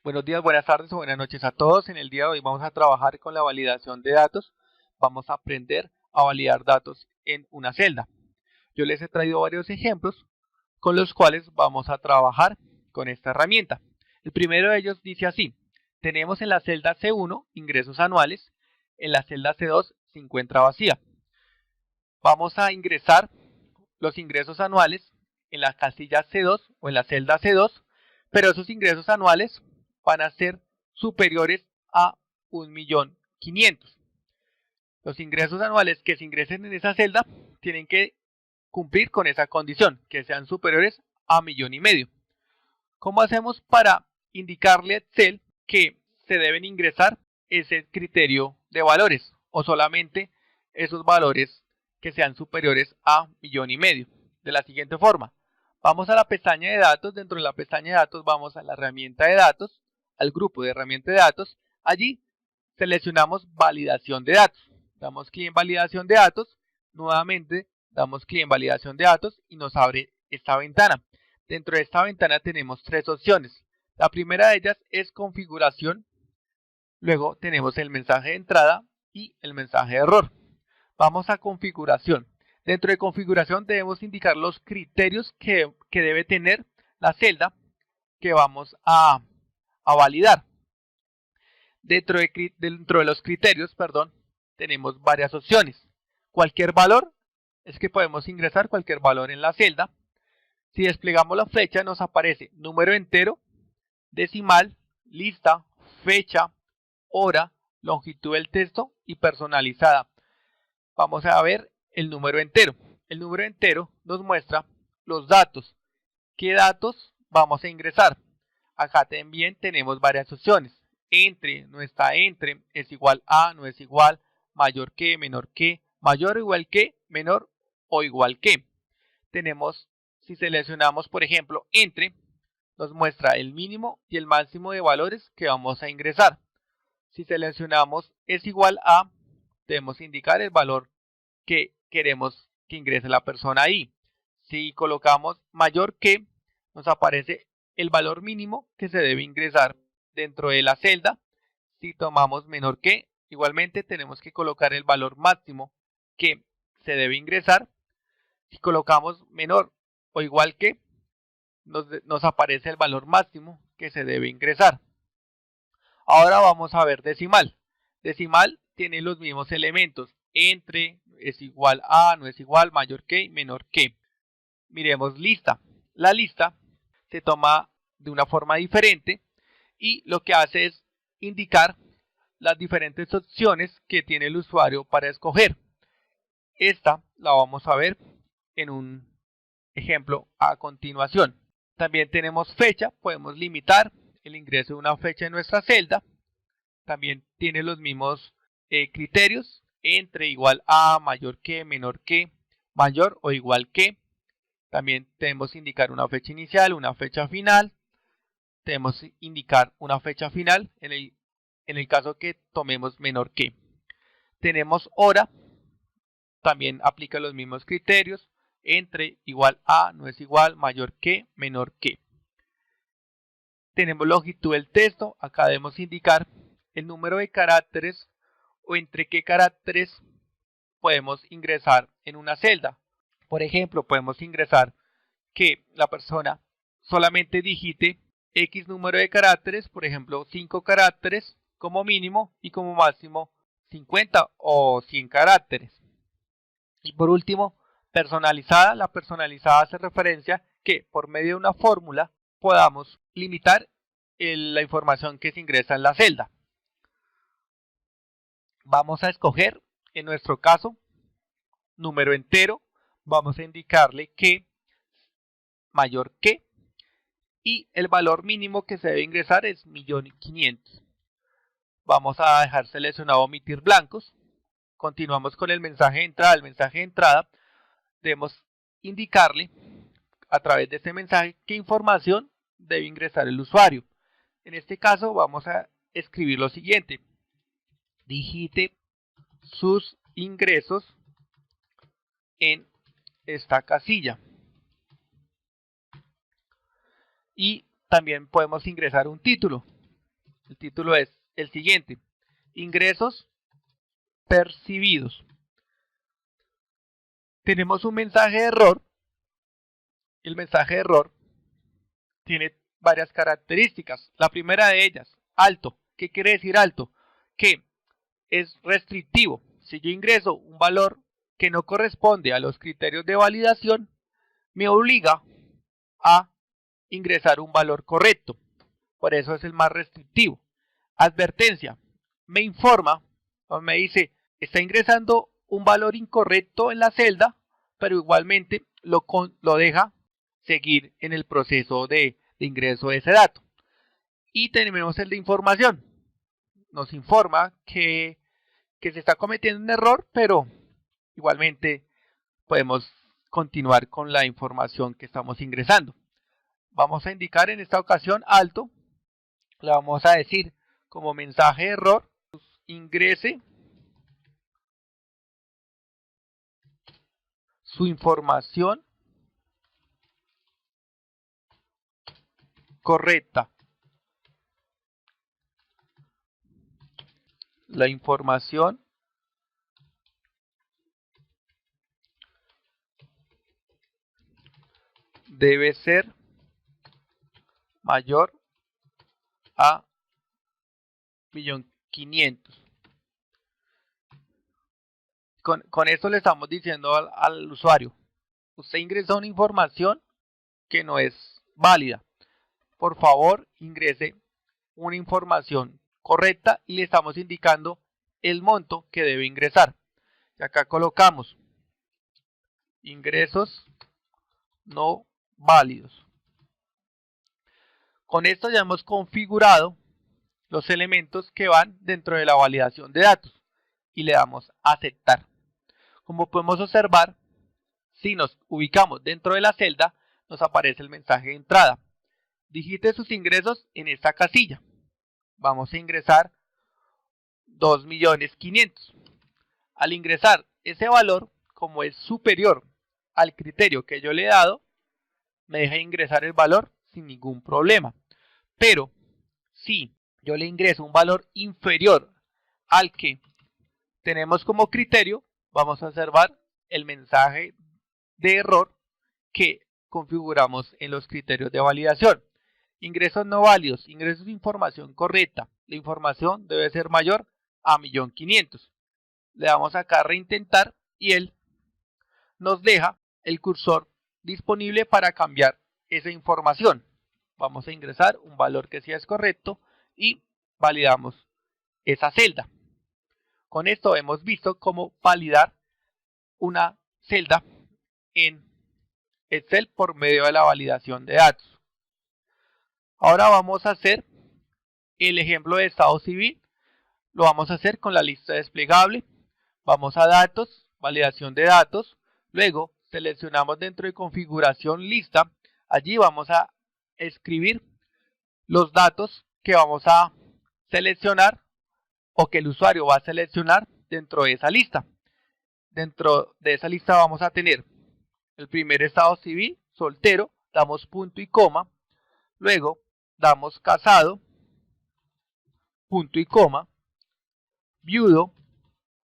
Buenos días, buenas tardes o buenas noches a todos. En el día de hoy vamos a trabajar con la validación de datos. Vamos a aprender a validar datos en una celda. Yo les he traído varios ejemplos con los cuales vamos a trabajar con esta herramienta. El primero de ellos dice así: tenemos en la celda C1 ingresos anuales, en la celda C2 se encuentra vacía. Vamos a ingresar los ingresos anuales en la casilla C2 o en la celda C2, pero esos ingresos anuales van a ser superiores a 1.500.000. Los ingresos anuales que se ingresen en esa celda tienen que cumplir con esa condición, que sean superiores a 1.500.000. ¿Cómo hacemos para indicarle a Excel que se deben ingresar ese criterio de valores o solamente esos valores que sean superiores a 1.500.000? De la siguiente forma: vamos a la pestaña de datos. Dentro de la pestaña de datos vamos a la herramienta de datos, al grupo de herramienta de datos. Allí seleccionamos validación de datos, damos clic en validación de datos, nuevamente damos clic en validación de datos y nos abre esta ventana. Dentro de esta ventana tenemos tres opciones. La primera de ellas es configuración, luego tenemos el mensaje de entrada y el mensaje de error. Vamos a configuración. Dentro de configuración debemos indicar los criterios que debe tener la celda que vamos a validar. Dentro de los criterios, tenemos varias opciones. Cualquier valor, es que podemos ingresar cualquier valor en la celda. Si desplegamos la flecha nos aparece número entero, decimal, lista, fecha, hora, longitud del texto y personalizada. Vamos a ver el número entero. El número entero nos muestra los datos. ¿Qué datos vamos a ingresar? Acá también tenemos varias opciones. Entre, no está entre, es igual a, no es igual, mayor que, menor que, mayor o igual que, menor o igual que. Tenemos, si seleccionamos por ejemplo entre, nos muestra el mínimo y el máximo de valores que vamos a ingresar. Si seleccionamos es igual a, debemos indicar el valor que queremos que ingrese la persona ahí. Si colocamos mayor que, nos aparece el valor mínimo que se debe ingresar dentro de la celda. Si tomamos menor que, igualmente tenemos que colocar el valor máximo que se debe ingresar. Si colocamos menor o igual que, nos aparece el valor máximo que se debe ingresar. Ahora vamos a ver decimal. Decimal tiene los mismos elementos. Entre, es igual a, no es igual, mayor que, menor que. Miremos lista. La lista se toma de una forma diferente y lo que hace es indicar las diferentes opciones que tiene el usuario para escoger. Esta la vamos a ver en un ejemplo a continuación. También tenemos fecha, podemos limitar el ingreso de una fecha en nuestra celda. También tiene los mismos criterios: entre, igual a, mayor que, menor que, mayor o igual que. También tenemos que indicar una fecha inicial, una fecha final. Tenemos que indicar una fecha final en el caso que tomemos menor que. Tenemos hora, también aplica los mismos criterios: entre, igual a, no es igual, mayor que, menor que. Tenemos longitud del texto. Acá debemos indicar el número de caracteres o entre qué caracteres podemos ingresar en una celda. Por ejemplo, podemos ingresar que la persona solamente digite X número de caracteres, por ejemplo 5 caracteres como mínimo y como máximo 50 o 100 caracteres. Y por último, personalizada. La personalizada hace referencia que por medio de una fórmula podamos limitar la información que se ingresa en la celda. Vamos a escoger, en nuestro caso, número entero. Vamos a indicarle que mayor que, y el valor mínimo que se debe ingresar es 1.500.000. Vamos a dejar seleccionado omitir blancos. Continuamos con el mensaje de entrada. El mensaje de entrada debemos indicarle a través de este mensaje qué información debe ingresar el usuario. En este caso vamos a escribir lo siguiente: digite sus ingresos en esta casilla. Y también podemos ingresar un título. El título es el siguiente: ingresos percibidos. Tenemos un mensaje de error. El mensaje de error tiene varias características. La primera de ellas, alto. ¿Qué quiere decir alto? Que es restrictivo. Si yo ingreso un valor que no corresponde a los criterios de validación, me obliga a ingresar un valor correcto. Por eso es el más restrictivo. Advertencia. Me informa o me dice, está ingresando un valor incorrecto en la celda, pero igualmente lo deja seguir en el proceso de ingreso de ese dato. Y tenemos el de información. Nos informa que se está cometiendo un error, pero igualmente podemos continuar con la información que estamos ingresando. Vamos a indicar en esta ocasión alto. Le vamos a decir como mensaje de error, ingrese su información correcta. La información debe ser mayor a 1.500.000. Con esto le estamos diciendo al usuario, usted ingresó una información que no es válida. Por favor, ingrese una información correcta y le estamos indicando el monto que debe ingresar. Y acá colocamos ingresos no válidos. Con esto ya hemos configurado los elementos que van dentro de la validación de datos y le damos a aceptar. Como podemos observar, si nos ubicamos dentro de la celda, nos aparece el mensaje de entrada. Digite sus ingresos en esta casilla. Vamos a ingresar 2.500.000. Al ingresar ese valor, como es superior al criterio que yo le he dado, me deja ingresar el valor sin ningún problema. Pero si yo le ingreso un valor inferior al que tenemos como criterio, vamos a observar el mensaje de error que configuramos en los criterios de validación. Ingresos no válidos, ingresos de información correcta. La información debe ser mayor a 1.500.000. Le damos acá a reintentar y él nos deja el cursor disponible para cambiar esa información. Vamos a ingresar un valor que sí es correcto y validamos esa celda. Con esto hemos visto cómo validar una celda en Excel por medio de la validación de datos. Ahora vamos a hacer el ejemplo de estado civil. Lo vamos a hacer con la lista desplegable. Vamos a datos, validación de datos. Luego seleccionamos dentro de configuración lista. Allí vamos a escribir los datos que vamos a seleccionar o que el usuario va a seleccionar dentro de esa lista. Dentro de esa lista vamos a tener el primer estado civil, soltero, damos punto y coma. Luego damos casado, punto y coma. Viudo,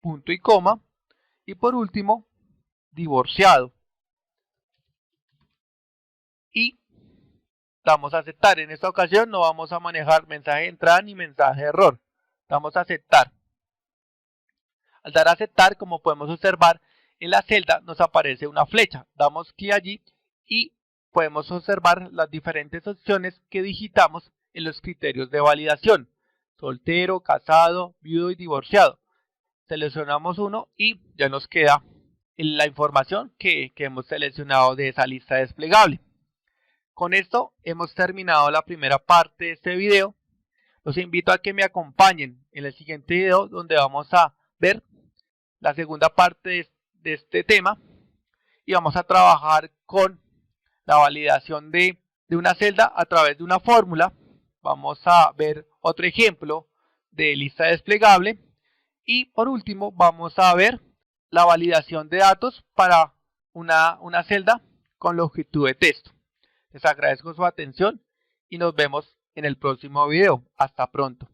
punto y coma. Y por último, divorciado. Y damos a aceptar. En esta ocasión no vamos a manejar mensaje de entrada ni mensaje de error. Damos a aceptar. Al dar a aceptar, como podemos observar, en la celda nos aparece una flecha. Damos clic allí y podemos observar las diferentes opciones que digitamos en los criterios de validación. Soltero, casado, viudo y divorciado. Seleccionamos uno y ya nos queda la información que hemos seleccionado de esa lista desplegable. Con esto hemos terminado la primera parte de este video. Los invito a que me acompañen en el siguiente video donde vamos a ver la segunda parte de este tema y vamos a trabajar con la validación de una celda a través de una fórmula. Vamos a ver otro ejemplo de lista desplegable y por último vamos a ver la validación de datos para una celda con longitud de texto. Les agradezco su atención y nos vemos en el próximo video. Hasta pronto.